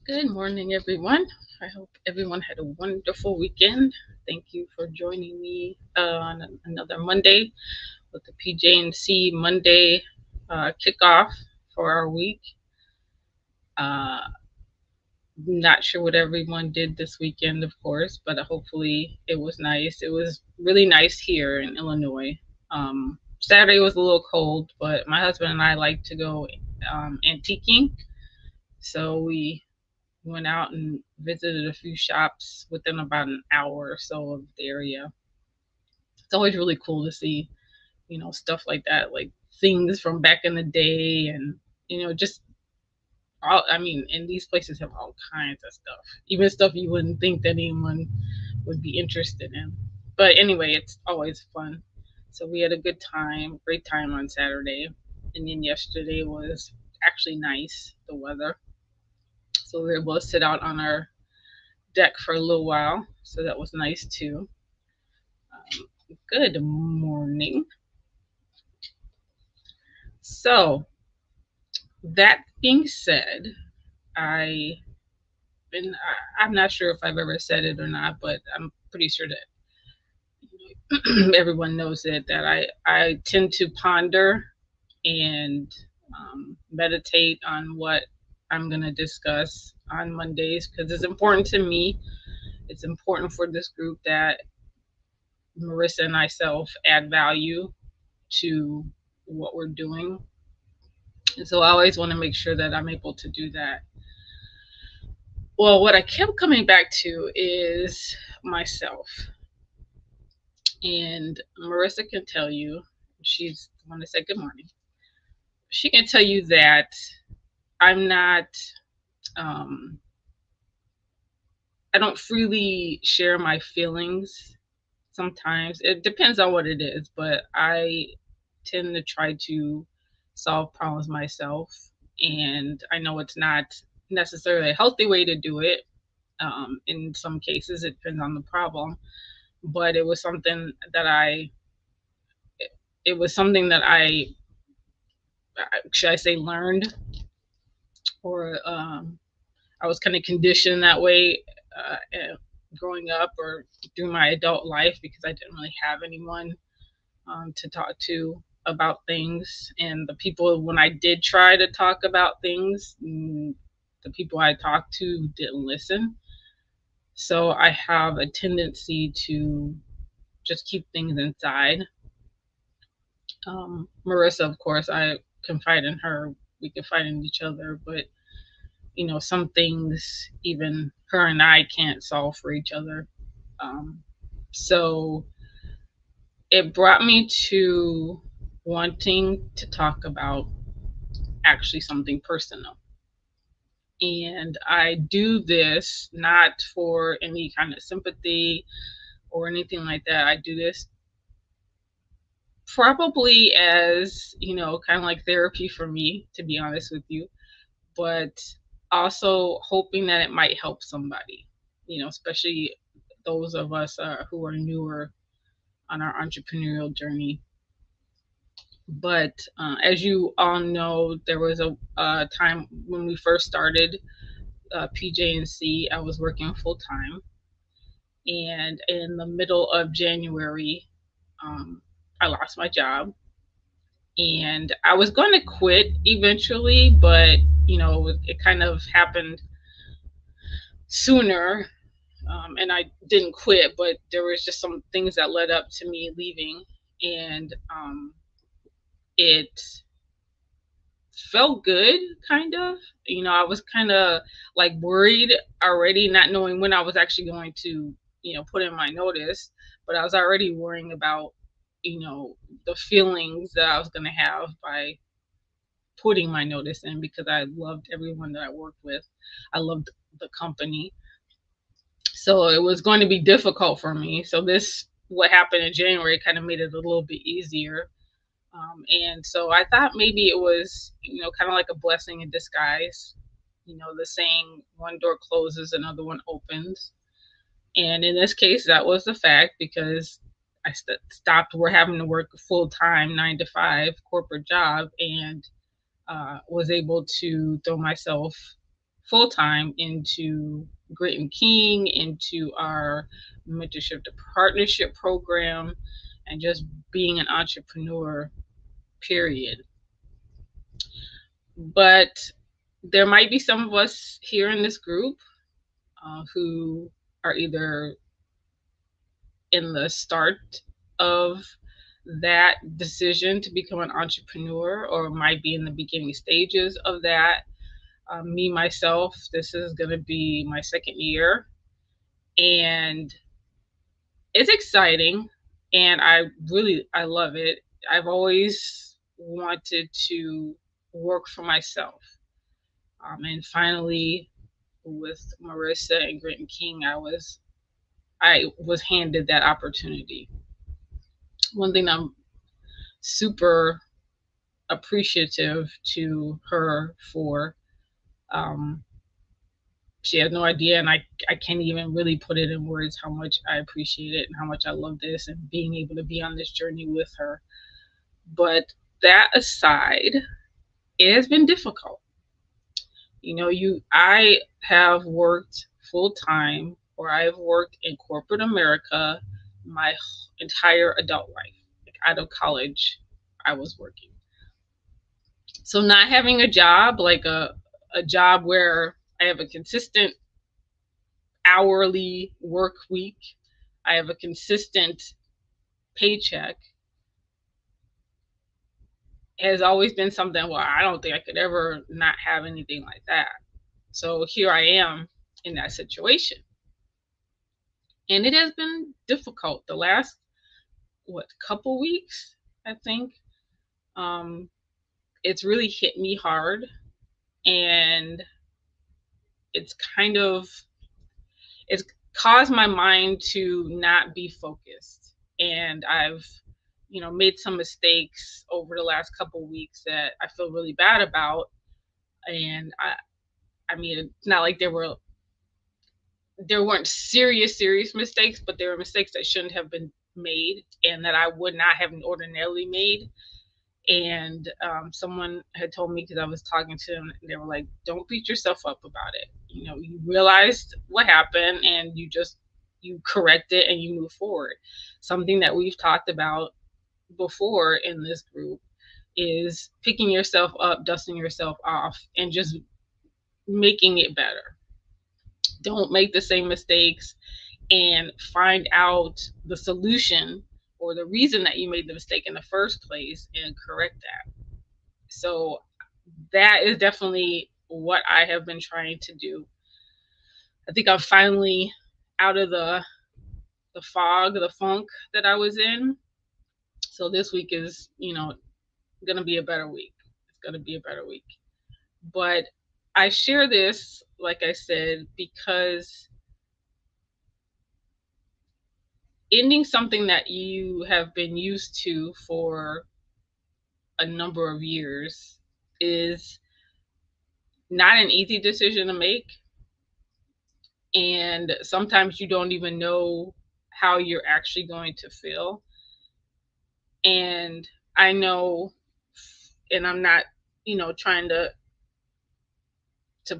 Good morning, everyone. I hope everyone had a wonderful weekend. Thank you for joining me on another Monday with the PJ&C Monday kickoff for our week. Uh, Not sure what everyone did this weekend, of course, but hopefully it was nice. It was really nice here in Illinois. Saturday was a little cold, but my husband and I like to go antiquing, so we went out and visited a few shops within about an hour or so of the area. It's always really cool to see, stuff like that, like things from back in the day, and just all. I mean, and these places have all kinds of stuff, even stuff you wouldn't think that anyone would be interested in. But anyway, it's always fun. So we had a good time, great time on Saturday, and then yesterday was actually nice, the weather. So we were able to sit out on our deck for a little while, so that was nice too. Good morning. So that being said, I I'm not sure if I've ever said it or not, but I'm pretty sure that everyone knows it. That I tend to ponder and meditate on what I'm going to discuss on Mondays because it's important to me. It's important for this group that Marissa and myself add value to what we're doing. And so I always want to make sure that I'm able to do that. Well, what I kept coming back to is myself. And Marissa can tell you, she's the one to say good morning. She can tell you that I'm not, um, I don't freely share my feelings sometimes. It depends on what it is, but I tend to try to solve problems myself. And I know it's not necessarily a healthy way to do it. In some cases, it depends on the problem, but it was something that should I say, learned, or I was kind of conditioned that way growing up or through my adult life because I didn't really have anyone to talk to about things. And the people, when I did try to talk about things, the people I talked to didn't listen. So I have a tendency to just keep things inside. Marissa, of course, I confide in her. We confide in each other, but some things even her and I can't solve for each other. Um, so it brought me to wanting to talk about actually something personal. And I do this not for any kind of sympathy or anything like that. I do this probably as, kind of like therapy for me, to be honest with you, but also hoping that it might help somebody, especially those of us who are newer on our entrepreneurial journey. But as you all know, there was a time when we first started PJ&C. I was working full time, and in the middle of January, um, I lost my job, and I was going to quit eventually, but it kind of happened sooner, and I didn't quit, but there was just some things that led up to me leaving, and it felt good, kind of. I was kind of like worried already, not knowing when I was actually going to, put in my notice, but I was already worrying about, you know, the feelings that I was going to have by putting my notice in because I loved everyone that I worked with. I loved the company. So it was going to be difficult for me. So what happened in January kind of made it a little bit easier. And so I thought maybe it was, kind of like a blessing in disguise. The saying, one door closes, another one opens. And in this case, that was the fact because stopped. We're having to work a full time 9 to 5 corporate job and was able to throw myself full time into Grit and King, into our mentorship to partnership program, and just being an entrepreneur, period. But there might be some of us here in this group who are either in the start of that decision to become an entrepreneur, or might be in the beginning stages of that. Me, myself, this is going to be my second year, and it's exciting, and I love it. I've always wanted to work for myself. And finally, with Marissa and Grit and King, I was handed that opportunity. One thing I'm super appreciative to her for. Um, she has no idea, and I can't even really put it in words how much I appreciate it and how much I love this and being able to be on this journey with her. But that aside, it has been difficult. I have worked full time, or I've worked in corporate America my entire adult life. Like, out of college, I was working. So not having a job, like a job where I have a consistent hourly work week, I have a consistent paycheck, has always been something, well, I don't think I could ever not have anything like that. So here I am in that situation. And it has been difficult the last, couple weeks, I think. Um, it's really hit me hard, and it's kind of, it's caused my mind to not be focused. And I've, made some mistakes over the last couple weeks that I feel really bad about. And I mean, it's not like there weren't serious mistakes, but there were mistakes that shouldn't have been made and that I would not have ordinarily made. And someone had told me, because I was talking to them, they were like, don't beat yourself up about it. You realized what happened, and you correct it and you move forward. Something that we've talked about before in this group is picking yourself up, dusting yourself off, and just making it better. Don't make the same mistakes, and find out the solution or the reason that you made the mistake in the first place and correct that. So that is definitely what I have been trying to do. I think I'm finally out of the fog, the funk that I was in. So this week is, going to be a better week. It's going to be a better week. But I share this, like I said, because ending something that you have been used to for a number of years is not an easy decision to make. And sometimes you don't even know how you're actually going to feel. And I know, and I'm not, trying to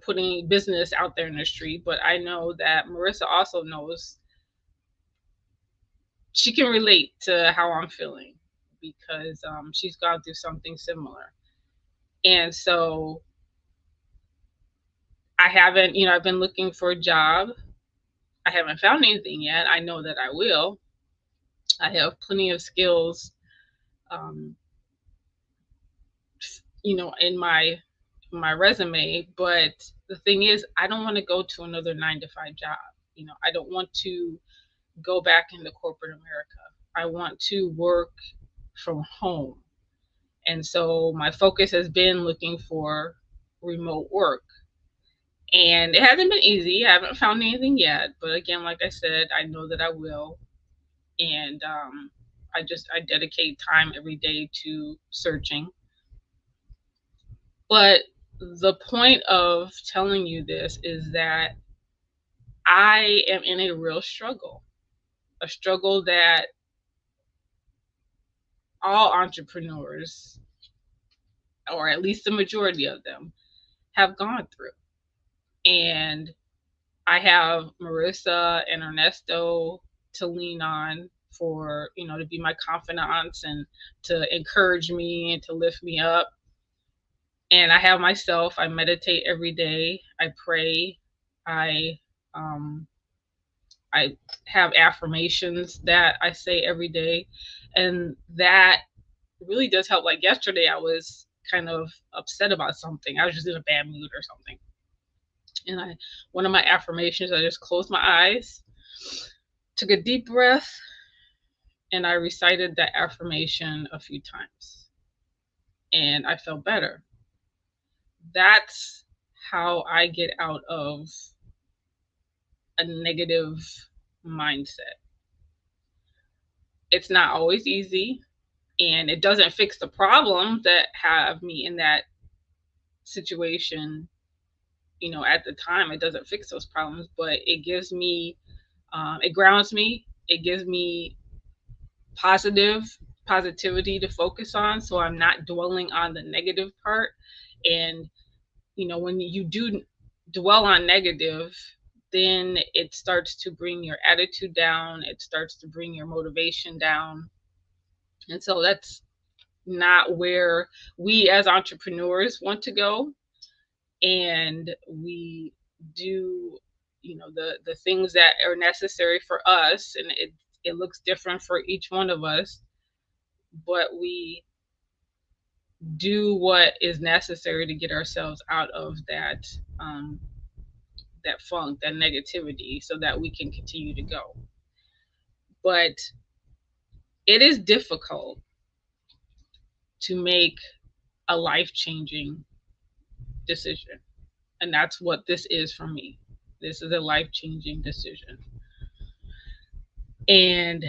put any business out there in the street, but I know that Marissa also knows, she can relate to how I'm feeling, because she's gone through something similar. And so I haven't, I've been looking for a job. I haven't found anything yet. I know that I will. I have plenty of skills, um, in my resume. But the thing is, I don't want to go to another 9-to-5 job. I don't want to go back into corporate America. I want to work from home. And so my focus has been looking for remote work. And it hasn't been easy. I haven't found anything yet. But again, like I said, I know that I will. And I dedicate time every day to searching. But the point of telling you this is that I am in a real struggle, a struggle that all entrepreneurs, or at least the majority of them, have gone through. And I have Marissa and Ernesto to lean on for, to be my confidants and to encourage me and to lift me up. And I have myself. I meditate every day. I pray. I um, I have affirmations that I say every day, and that really does help. Like yesterday, I was kind of upset about something. I was just in a bad mood or something, and one of my affirmations, I just closed my eyes, took a deep breath, and I recited that affirmation a few times, and I felt better. That's how I get out of a negative mindset. It's not always easy, and it doesn't fix the problems that have me in that situation. At the time, it doesn't fix those problems, but it gives me, it grounds me. It gives me positivity to focus on, so I'm not dwelling on the negative part. And when you do dwell on negative, then it starts to bring your attitude down. It starts to bring your motivation down. And so that's not where we as entrepreneurs want to go. And we do, the things that are necessary for us, and it looks different for each one of us, but we do what is necessary to get ourselves out of that funk, that negativity, so that we can continue to go. But it is difficult to make a life-changing decision. And that's what this is for me. This is a life-changing decision. And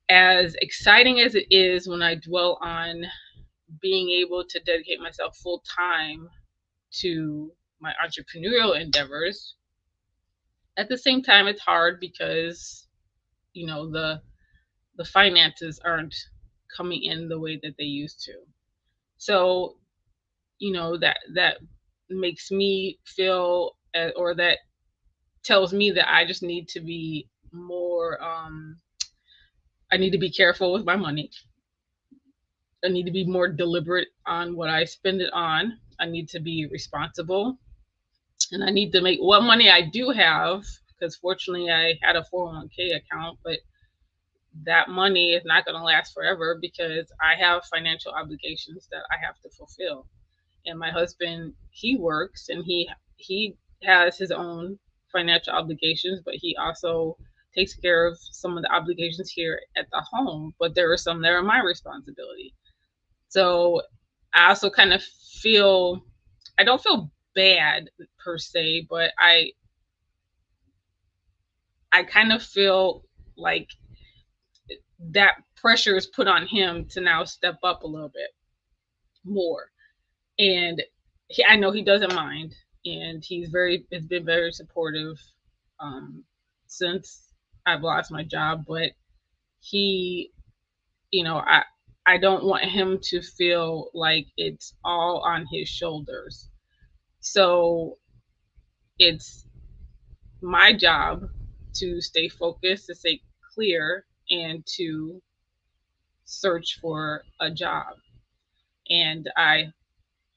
as exciting as it is when I dwell on being able to dedicate myself full time to my entrepreneurial endeavors, at the same time, it's hard because, the finances aren't coming in the way that they used to. So, that makes me feel, or that tells me that I just need to be more, I need to be careful with my money. I need to be more deliberate on what I spend it on. I need to be responsible, and I need to make what money I do have, because fortunately I had a 401k account, but that money is not going to last forever because I have financial obligations that I have to fulfill. And my husband, he works, and he has his own financial obligations, but he also takes care of some of the obligations here at the home, but there are some that are my responsibility. So I also kind of feel, I don't feel bad per se, but I kind of feel like that pressure is put on him to now step up a little bit more. And I know he doesn't mind, and has been very supportive since I've lost my job. But he, I don't want him to feel like it's all on his shoulders. So it's my job to stay focused, to stay clear, and to search for a job. And I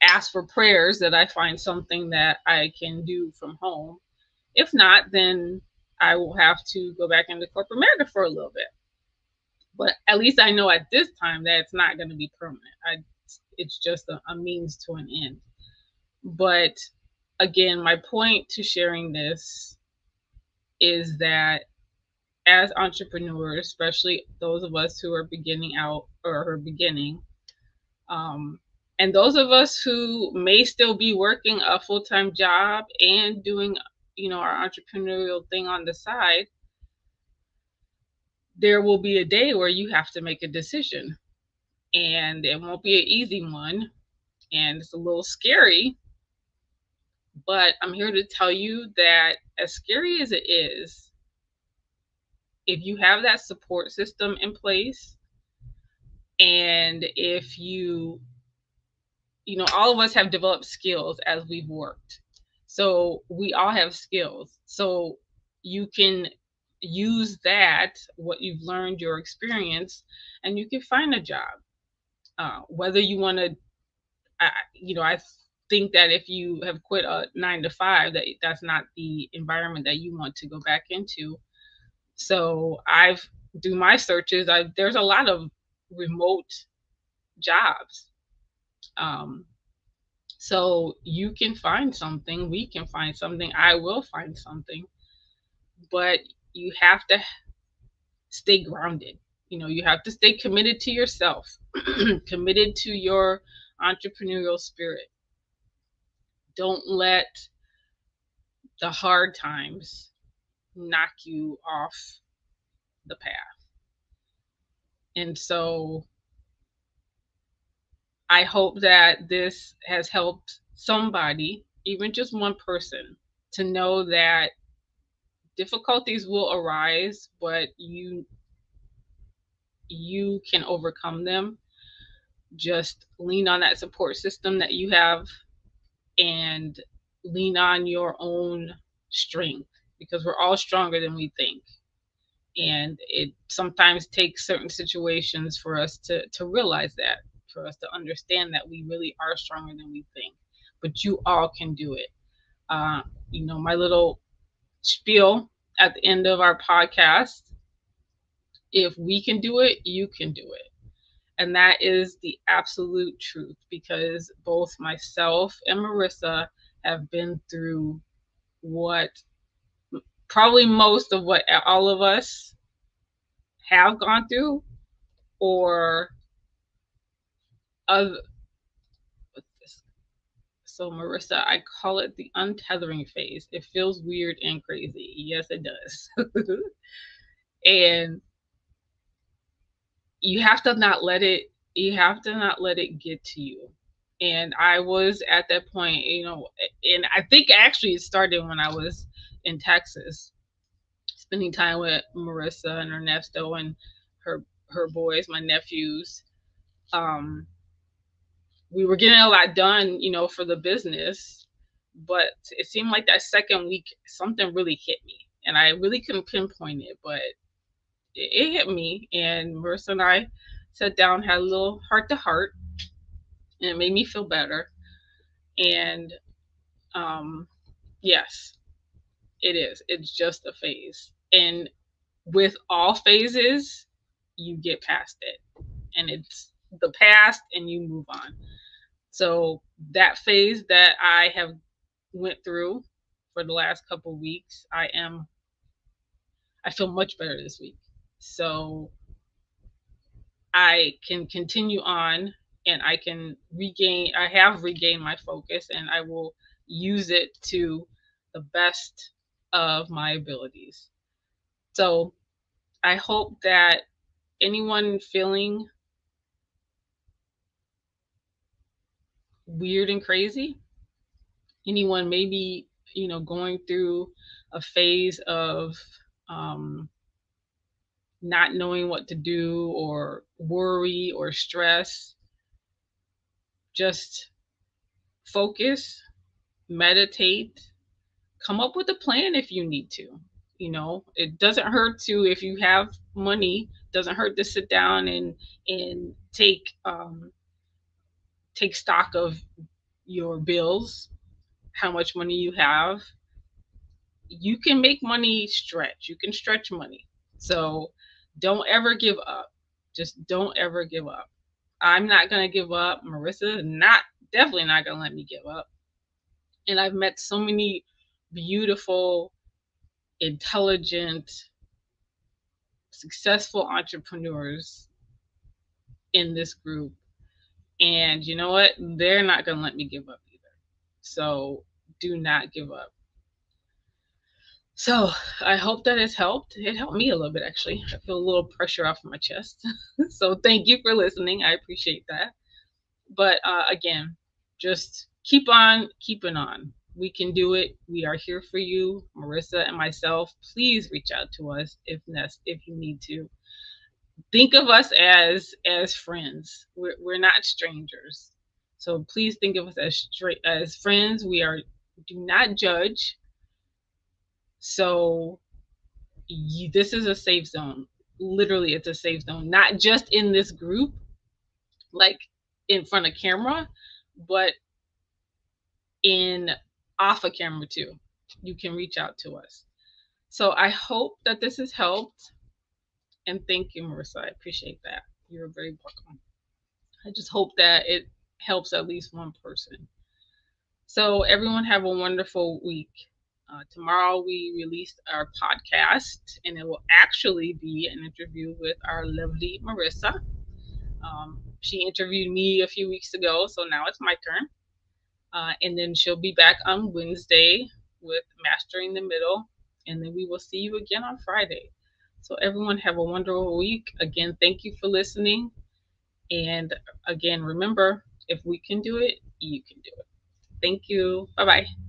ask for prayers that I find something that I can do from home. If not, then I will have to go back into corporate America for a little bit. But at least I know at this time that it's not going to be permanent. It's just a means to an end. But again, my point to sharing this is that as entrepreneurs, especially those of us who are beginning out or are beginning, and those of us who may still be working a full-time job and doing, our entrepreneurial thing on the side, there will be a day where you have to make a decision. And it won't be an easy one. And it's a little scary. But I'm here to tell you that as scary as it is, if you have that support system in place, and if all of us have developed skills as we've worked. So we all have skills. So you can use that, what you've learned, your experience, and you can find a job. Whether you want to, I think that if you have quit a 9 to 5, that's not the environment that you want to go back into. So I've do my searches. There's a lot of remote jobs. Um, so you can find something. We can find something. I will find something. But you have to stay grounded. You have to stay committed to yourself, committed to your entrepreneurial spirit. Don't let the hard times knock you off the path. And so I hope that this has helped somebody, even just one person, to know that difficulties will arise, but you can overcome them. Just lean on that support system that you have and lean on your own strength, because we're all stronger than we think. And it sometimes takes certain situations for us to realize that, for us to understand that we really are stronger than we think. But you all can do it. My little spiel at the end of our podcast: if we can do it, you can do it. And that is the absolute truth, because both myself and Marissa have been through what probably most of what all of us have gone through, or other. So Marissa, I call it the untethering phase. It feels weird and crazy. Yes, it does. And you have to not let it get to you. And I was at that point, and I think actually it started when I was in Texas, spending time with Marissa and Ernesto and her boys, my nephews. We were getting a lot done, for the business, but it seemed like that second week something really hit me, and I really couldn't pinpoint it, but it hit me. And Marissa and I sat down, had a little heart to heart, and it made me feel better. And yes, it is. It's just a phase. And with all phases, you get past it. And it's the past and you move on. So that phase that I have went through for the last couple of weeks, I feel much better this week. So I can continue on, and I have regained my focus, and I will use it to the best of my abilities. So I hope that anyone feeling weird and crazy, anyone maybe, going through a phase of not knowing what to do, or worry or stress, just focus, meditate, come up with a plan if you need to. It doesn't hurt to, if you have money, doesn't hurt to sit down and take stock of your bills, how much money you have. You can make money stretch. You can stretch money. So don't ever give up. Just don't ever give up. I'm not going to give up. Marissa is definitely not going to let me give up. And I've met so many beautiful, intelligent, successful entrepreneurs in this group. And you know what? They're not going to let me give up either. So do not give up. So I hope that has helped. It helped me a little bit, actually. I feel a little pressure off my chest. So thank you for listening. I appreciate that. But again, just keep on keeping on. We can do it. We are here for you, Marissa and myself. Please reach out to us if you need to. Think of us as friends. We're not strangers. So please think of us as friends. We are do not judge. So this is a safe zone. Literally, it's a safe zone, not just in this group, like in front of camera, but in off of camera too. You can reach out to us. So I hope that this has helped. And thank you, Marissa. I appreciate that. You're very welcome. I just hope that it helps at least one person. So everyone have a wonderful week. Tomorrow we released our podcast, and it will actually be an interview with our lovely Marissa. She interviewed me a few weeks ago, so now it's my turn. And then she'll be back on Wednesday with Mastering the Middle, and then we will see you again on Friday. So everyone have a wonderful week. Again, thank you for listening. And again, remember, if we can do it, you can do it. Thank you. Bye-bye.